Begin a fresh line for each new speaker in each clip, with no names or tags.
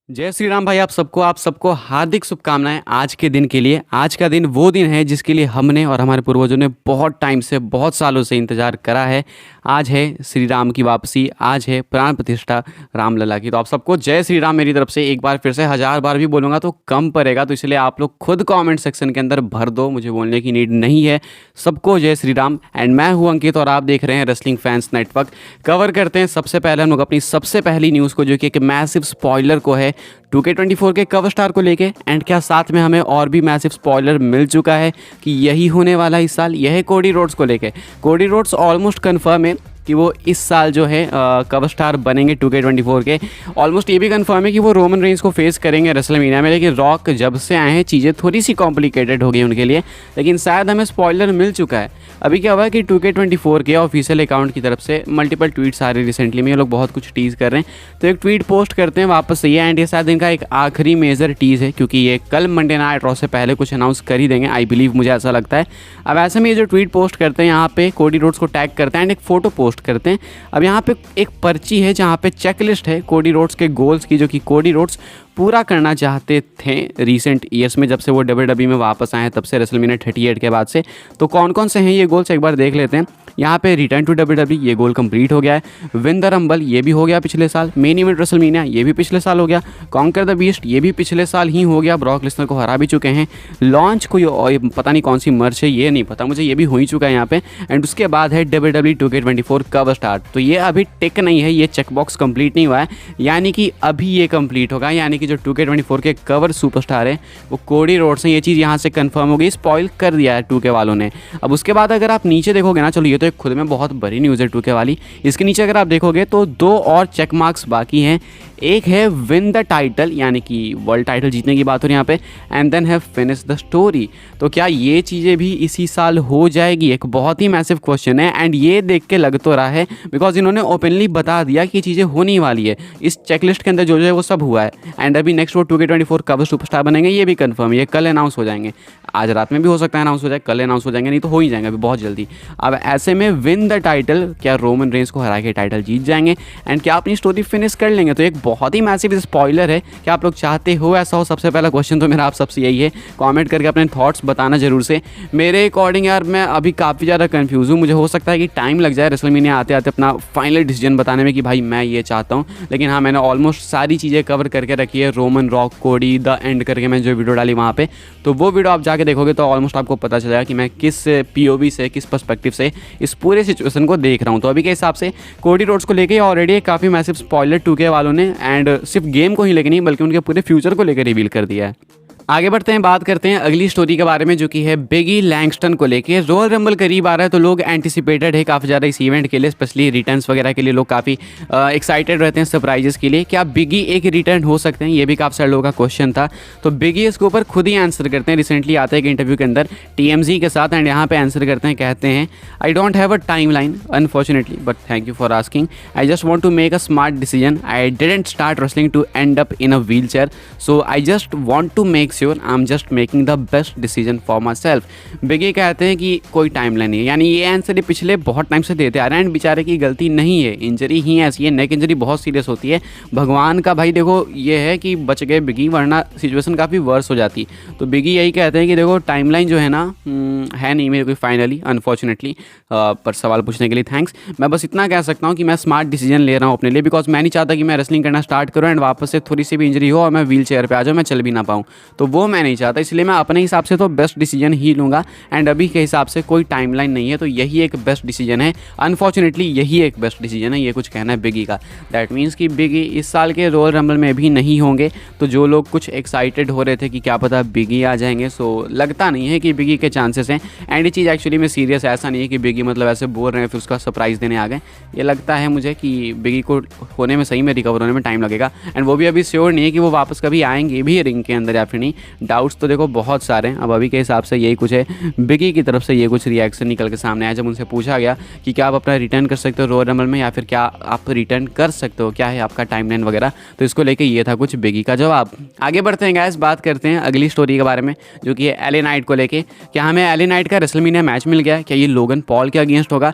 जय श्री राम भाई। आप सबको हार्दिक शुभकामनाएं आज के दिन के लिए। आज का दिन वो दिन है जिसके लिए हमने और हमारे पूर्वजों ने बहुत टाइम से, बहुत सालों से इंतजार करा है। आज है श्री राम की वापसी, आज है प्राण प्रतिष्ठा रामलला की। तो आप सबको जय श्री राम मेरी तरफ से। एक बार फिर से 1000 बार भी बोलूँगा तो कम पड़ेगा, तो इसलिए आप लोग खुद कमेंट सेक्शन के अंदर भर दो, मुझे बोलने की नीड नहीं है। सबको जय श्री राम। एंड मैं हूँ अंकित और आप देख रहे हैं रेसलिंग फैंस नेटवर्क। कवर करते हैं सबसे पहले हम लोग अपनी सबसे पहली न्यूज़ को, जो कि एक मैसिव स्पॉइलर को है 2K24 के कवर स्टार को लेके। एंड क्या साथ में हमें और भी मैसिव स्पॉइलर मिल चुका है कि यही होने वाला इस साल, यह है कोडी रोड्स को लेके। कोडी रोड्स ऑलमोस्ट कन्फर्म है कि वो इस साल जो है कवर स्टार बनेंगे 2K24 के। ऑलमोस्ट ये भी कंफर्म है कि वो रोमन रेंज को फेस करेंगे रेसलमेनिया में। लेकिन रॉक जब से आए हैं चीज़ें थोड़ी सी कॉम्प्लिकेटेड हो गई उनके लिए, लेकिन शायद हमें स्पॉइलर मिल चुका है। अभी क्या हुआ है कि 2K24 के ऑफिशियल अकाउंट की तरफ से मल्टीपल ट्वीट्स आ रहे रिसेंटली में, ये लोग बहुत कुछ टीज़ कर रहे हैं। तो एक ट्वीट पोस्ट करते हैं वापस से ये, एंड ये शायद इनका एक आखिरी मेजर टीज़ है, क्योंकि ये कल मंडे नाइट रॉ से पहले कुछ अनाउंस कर ही देंगे, आई बिलीव, मुझे ऐसा लगता है। अब ऐसे में ये जो ट्वीट पोस्ट करते हैं यहाँ पे कोडी रोड्स को टैग करते हैं एंड एक फ़ोटो पोस्ट करते हैं। अब यहाँ पे एक पर्ची है जहाँ पे चेकलिस्ट है कोडी रोड्स के गोल्स की, जो कि कोडी रोड्स पूरा करना चाहते थे रिसेंट ईयर्स में, जब से वो WWE में वापस आए हैं, तब से रेसलमेनिया 38 के बाद से। तो कौन कौन से हैं ये गोल्स एक बार देख लेते हैं। यहाँ पे रिटर्न टू WWE ये गोल कंप्लीट हो गया है। विन द रंबल ये भी हो गया पिछले साल। मेन इवेंट रेसलमेनिया ये भी पिछले साल हो गया। कॉन्कर द बीस्ट ये भी पिछले साल ही हो गया, ब्रॉक लेसनर को हरा भी चुके हैं। लॉन्च कोई पता नहीं कौन सी मर्च है, ये नहीं पता मुझे, ये भी हो ही चुका है यहाँ पे। एंड उसके बाद है WWE 2K24 कवर स्टार्ट। तो ये अभी टिक नहीं है, ये चेकबॉक्स कंप्लीट नहीं हुआ है, यानी कि अभी ये कंप्लीट होगा। यानी कि जो 2K24 के कवर सुपरस्टार है वो कोडी रोड्स हैं। ये चीज़ यहाँ से कंफर्म हो गई, स्पॉइल कर दिया है 2K वालों ने। अब उसके बाद अगर आप नीचे देखोगे ना, चलो ये तो एक खुद में बहुत बड़ी न्यूज़ है 2K वाली, इसके नीचे अगर आप देखोगे तो 2 और चेक मार्क्स बाकी हैं। एक है विन द टाइटल, यानी कि वर्ल्ड टाइटल जीतने की बात हो रही है यहाँ पे, एंड देन है फिनिश द स्टोरी। तो क्या ये चीज़ें भी इसी साल हो जाएगी? एक बहुत ही मैसिव क्वेश्चन है। एंड ये देख के लग तो रहा है, बिकॉज इन्होंने ओपनली बता दिया कि चीज़ें होने वाली है। इस चेकलिस्ट के अंदर जो है वो सब हुआ है। एंड अभी नेक्स्ट वो 2K24 कवर सुपरस्टार बनेंगे, ये भी कंफर्म है। ये कल अनाउंस हो जाएंगे, आज रात में भी हो सकता है अनाउंस हो जाए, कल अनाउंस हो जाएंगे, नहीं तो हो ही जाएंगे अभी बहुत जल्दी। अब ऐसे में विन द टाइटल, क्या रोमन रेंज को हरा के टाइटल जीत जाएंगे? एंड क्या अपनी स्टोरी फिनिश कर लेंगे? तो एक बहुत ही मैसिव स्पॉइलर है। क्या आप लोग चाहते हो ऐसा हो? सबसे पहला क्वेश्चन तो मेरा आप सबसे यही है, कमेंट करके अपने थॉट्स बताना जरूर से। मेरे अकॉर्डिंग यार मैं अभी काफ़ी ज़्यादा कंफ्यूज हूँ। मुझे हो सकता है कि टाइम लग जाए रेसलमेनिया आते आते अपना फाइनल डिसीजन बताने में कि भाई मैं ये चाहता हूँ। लेकिन हाँ, मैंने ऑलमोस्ट सारी चीज़ें कवर करके रखी है। रोमन, रॉक, कोडी, द एंड करके मैं जो वीडियो डाली वहाँ पे, तो वो वीडियो आप जाके देखोगे तो ऑलमोस्ट आपको पता चलेगा कि मैं किस POV से, किस पर्सपेक्टिव से इस पूरे सिचुएशन को देख रहा हूँ। तो अभी के हिसाब से कोडी रोड्स को लेके ऑलरेडी काफ़ी मैसिव स्पॉइलर 2K वालों ने, एंड सिर्फ गेम को ही लेके नहीं बल्कि उनके पूरे फ्यूचर को लेकर रिवील कर दिया है। आगे बढ़ते हैं, बात करते हैं अगली स्टोरी के बारे में, जो कि है बिगी लैंगस्टन को लेके। रॉयल रंबल करीब आ रहा है तो लोग एंटिसिपेटेड है काफ़ी ज़्यादा इस इवेंट के लिए, स्पेशली रिटर्न्स वगैरह के लिए लोग काफ़ी एक्साइटेड रहते हैं सरप्राइजेस के लिए। क्या बिगी एक रिटर्न हो सकते हैं? ये भी काफ़ी सारे लोगों का क्वेश्चन था। तो बिगी इसके ऊपर खुद ही आंसर करते हैं। रिसेंटली आते हैं एक इंटरव्यू के अंदर TMZ के साथ, एंड यहाँ पे आंसर करते हैं, कहते हैं I don't have a timeline unfortunately, but thank you for asking. I just want to make a smart decision. I didn't start wrestling to end up in a wheelchair, so I just want to make sure I am just making the best decision for myself. Biggie कहते हैं कि कोई timeline नहीं है, यानी ये answer पिछले बहुत टाइम से देते आ रहे हैं। एंड बेचारे की गलती नहीं है, इंजरी ही ऐसी है, नेक इंजरी बहुत सीरियस होती है। भगवान का भाई देखो ये है कि बच गए बिगी, वरना सिचुएशन काफ़ी वर्स हो जाती। तो बिगी यही कहते हैं कि देखो टाइमलाइन जो है ना है नहीं मेरे कोई फाइनली, अनफॉर्चुनेटली। पर सवाल पूछने के लिए थैंक्स। मैं बस इतना कह सकता हूँ कि मैं स्मार्ट डिसीजन ले रहा हूँ अपने लिए, बिकॉज मैं नहीं चाहता कि मैं रेसलिंग करना स्टार्ट करूँ एंड वापस से थोड़ी सी भी इंजरी हो और मैं व्हील चेयर पर आ जाऊँ, मैं चल भी ना पाऊँ। तो वो मैं नहीं चाहता, इसलिए मैं अपने हिसाब से तो बेस्ट डिसीजन ही लूँगा। एंड अभी के हिसाब से कोई टाइमलाइन नहीं है, तो यही एक बेस्ट डिसीजन है। अनफॉर्चुनेटली यही एक बेस्ट डिसीजन है, ये कुछ कहना है बिगी का। दैट मीन्स कि बिगी इस साल के रॉयल रंबल में भी नहीं होंगे। तो जो लोग कुछ एक्साइटेड हो रहे थे कि क्या पता बिगी आ जाएंगे, सो लगता नहीं है कि बिगी के चांसेस हैं। एंड ये चीज़ एक्चुअली में सीरियस, ऐसा नहीं है कि बिगी मतलब ऐसे बोल रहे हैं फिर उसका सरप्राइज़ देने आ गए। ये लगता है मुझे कि बिगी को होने में, सही में रिकवर होने में टाइम लगेगा। एंड वो भी अभी श्योर नहीं है कि वो वापस कभी आएंगे भी रिंग के अंदर या फिर नहीं। डाउट्स तो देखो बहुत सारे हैं। अब अभी के हिसाब से यही कुछ है, बिगी की तरफ से ये कुछ रिएक्शन निकल के सामने आया जब उनसे पूछा गया कि क्या आप अपना रिटर्न कर सकते हो रॉयल रंबल में, या फिर क्या आप रिटर्न कर सकते हो, क्या है आपका टाइमलाइन वगैरह। तो इसको लेके ये था कुछ बिगी का जवाब। आगे बढ़ते हैं गाइस, बात करते हैं अगली स्टोरी के बारे में जो कि है एले नाइट को लेके। क्या हमें एले नाइट का रेसलमेनिया मैच मिल गया? क्या ये लोगन पॉल के अगेंस्ट होगा?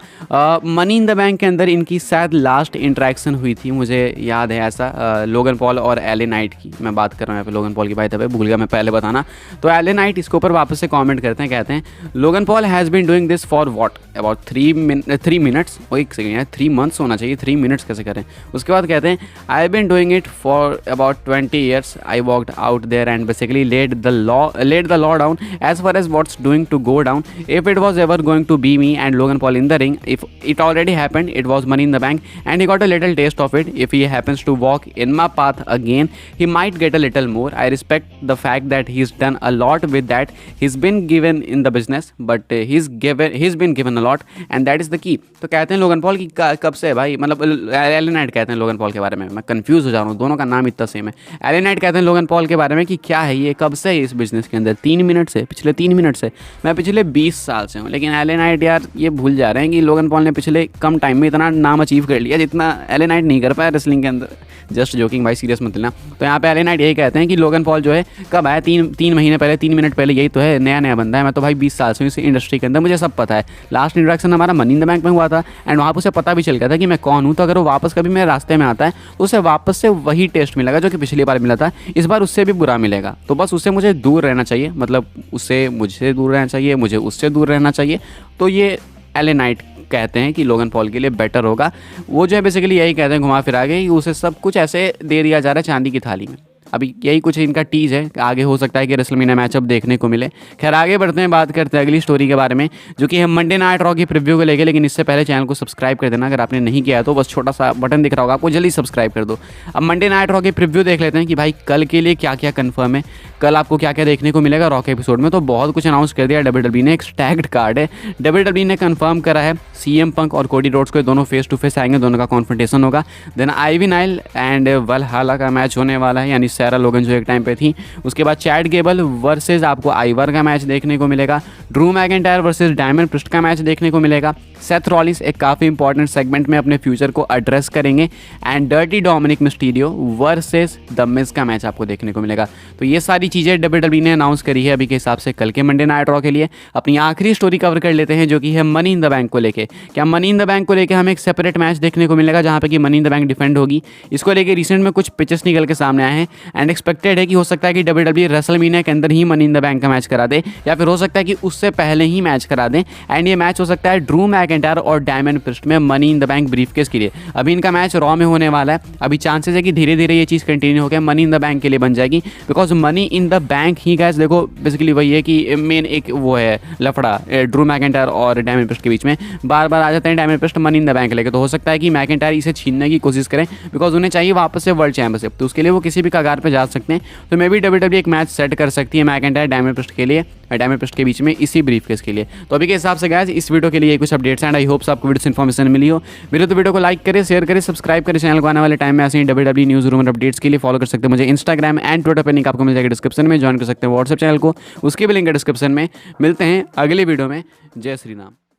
मनी इन द बैंक के अंदर इनकी शायद लास्ट इंटरेक्शन हुई थी, मुझे याद है ऐसा, लोगन पॉल और एले नाइट की मैं बात कर रहा हूँ यहाँ पे। लोगन पॉल की बात है, भूल गया मैं पहले बताना। तो एले नाइट इसके ऊपर वापस से कमेंट करते हैं, कहते हैं Logan Paul has been doing this for what about 3 minutes. एक सेकंड यार, 3 मंथ्स होना चाहिए, 3 मिनट्स कैसे करें। उसके बाद कहते हैं I have been doing it for about 20 years. I walked out there and basically laid the law down as far as what's doing to go down. If it was ever going to be me and Logan Paul in the ring, if it already happened, it was money in the bank and he got a little taste of it. If he happens to walk in my path again, he might get a little more. I respect the fact that he's done a lot with that. He's been given in the business, but he's been given a lot and that is the key. तो कहते हैं Logan Paul की कब से है भाई, मतलब LA Knight कहते हैं लोगन पॉल के बारे में, मैं कंफ्यूज हो जा रहा हूँ, दोनों का नाम इतना सेम है। एले नाइट कहते हैं लोगन पॉल के बारे में कि क्या है ये, कब से है इस बिजनेस के अंदर? 3 मिनट से, पिछले 3 मिनट से। मैं पिछले 20 साल से हूँ। लेकिन एले नाइट यार ये भूल जा रहे हैं कि लोगन पॉल ने पिछले कम टाइम में इतना नाम अचीव कर लिया जितना एले नाइट नहीं कर पाया रेसलिंग के अंदर। जस्ट जोकिंग भाई, सीरियस मत लेना। तो यहाँ पे एले नाइट यही कहते हैं कि लोगन पॉल जो है कब आया, 3 महीने पहले, 3 मिनट पहले, यही तो है, नया बंदा है। मैं तो भाई 20 साल से इस इंडस्ट्री के अंदर, मुझे सब पता है। लास्ट इंट्रैक्शन हमारा मनी इन द बैंक में हुआ था एंड वहाँ पर उसे पता भी चल गया था कि मैं कौन हूँ। तो अगर वो वापस कभी मेरे रास्ते में आता है तो उसे वापस से वही टेस्ट मिलेगा जो कि पिछली बार मिला था, इस बार उससे भी बुरा मिलेगा। तो बस उससे मुझे दूर रहना चाहिए, मतलब उससे मुझसे दूर रहना चाहिए, मुझे उससे दूर रहना चाहिए। तो ये एले नाइट कहते हैं कि लोगन पॉल के लिए बेटर होगा। वो जो है बेसिकली यही कहते हैं घुमा फिरा के कि उसे सब कुछ ऐसे दे दिया जा रहा है चांदी की थाली में। अभी यही कुछ इनका टीज है, आगे हो सकता है कि रेसलमेनिया मैचअप देखने को मिले। खैर आगे बढ़ते हैं, बात करते हैं अगली स्टोरी के बारे में जो कि है मंडे नाइट रॉ की प्रीव्यू को लेके। लेकिन इससे पहले चैनल को सब्सक्राइब कर देना, अगर आपने नहीं किया है तो बस छोटा सा बटन दिख रहा होगा आपको, जल्दी सब्सक्राइब कर दो। अब मंडे नाइट रॉ की प्रीव्यू देख लेते हैं कि भाई कल के लिए क्या क्या कन्फर्म है, कल आपको क्या क्या देखने को मिलेगा रॉ के एपिसोड में। तो बहुत कुछ अनाउंस कर दिया डब्ल्यूडब्ल्यूई ने, एक स्टैग्ड कार्ड है। डब्ल्यूडब्ल्यूई ने कंफर्म करा है सीएम पंक और कोडी रोड्स को दोनों फेस टू फेस आएंगे, दोनों का कॉन्फ्रंटेशन होगा। देन आईवी नाइल एंड वलहला का मैच होने वाला है, यानी सैरा लोगन जो एक टाइम पे थी। उसके बाद चैड गेबल वर्सेस आपको आइवर का मैच देखने को मिलेगा। Drew McIntyre versus diamond priest का मैच देखने को मिलेगा। सेथ रॉलिंस एक काफ़ी इंपॉर्टेंट सेगमेंट में अपने फ्यूचर को एड्रेस करेंगे and dirty Dominik Mysterio versus the Miz का मैच आपको देखने को मिलेगा। तो ये सारी चीज़ें डब्ल्यूडब्ल्यूई ने अनाउंस करी है अभी के हिसाब से कल के मंडे नाइट रॉ के लिए। अपनी आखिरी स्टोरी कवर कर लेते हैं जो कि है मनी इन द बैंक को लेके। क्या मनी इन द बैंक को लेके हमें एक सेपरेट मैच देखने को मिलेगा जहाँ पे कि money in the bank defend होगी? इसको लेके रिसेंट में कुछ पिचेस निकल के सामने आए हैं एंड एक्सपेक्टेड है कि हो सकता है कि डब्ल्यूडब्ल्यूई रेसलमेनिया के अंदर ही मनी इन द बैंक का मैच करा दे, या फिर हो सकता है कि उससे पहले ही मैच करा दें। एंड ये मैच हो सकता है ड्रू मैकिंटायर और डायमंड प्रिस्ट में money in the bank briefcase के लिए। अभी इनका मैच रॉ में होने वाला है। अभी चांसेस है कि धीरे धीरे ये चीज़ कंटिन्यू होकर मनी इन द बैंक के लिए बन जाएगी, because money in the bank he guys देखो बेसिकली वही है कि मेन एक वो है लफड़ा ड्रू मैकिंटायर और डायमंड प्रिस्ट के बीच में बार बार आ जाते हैं diamond priest money in the bank लेके। तो हो सकता है कि मैकिंटायर इसे छीनने की कोशिश करें, बिकॉज उन्हें चाहिए वापस से वर्ल्ड चैंपियनशिप। तो उसके लिए वो किसी भी कगार पर जा सकते हैं। तो मे बी डब्ल्यूडब्ल्यूई एक मैच सेट कर सकती है मैकिंटायर डायमंड प्रिस्ट के लिए, डायमंड प्रिस्ट के बीच में इसी ब्रीफकेस के लिए। तो अभी के हिसाब से गाइस इस वीडियो के लिए कुछ अपडेट्स एंड आई होप्स आपको वीडियो से इन्फॉर्मेशन मिली हो। वीडियो को लाइक करें, शेयर करें, सब्सक्राइब करें। चैनल को आने वाले टाइम में ऐसे ही डब्ल्यूडब्ल्यूई न्यूज़ रूम अपडेट्स के लिए फॉलो कर सकते हैं मुझे इंस्टाग्राम एंड ट्विटर पर, लिंक आपको मिल जाएगा डिस्क्रिप्शन में। ज्वाइन कर सकते हैं व्हाट्सएप चैनल को, उसके भी लिंक है डिस्क्रिप्शन में। मिलते हैं अगले वीडियो में। जय श्री राम।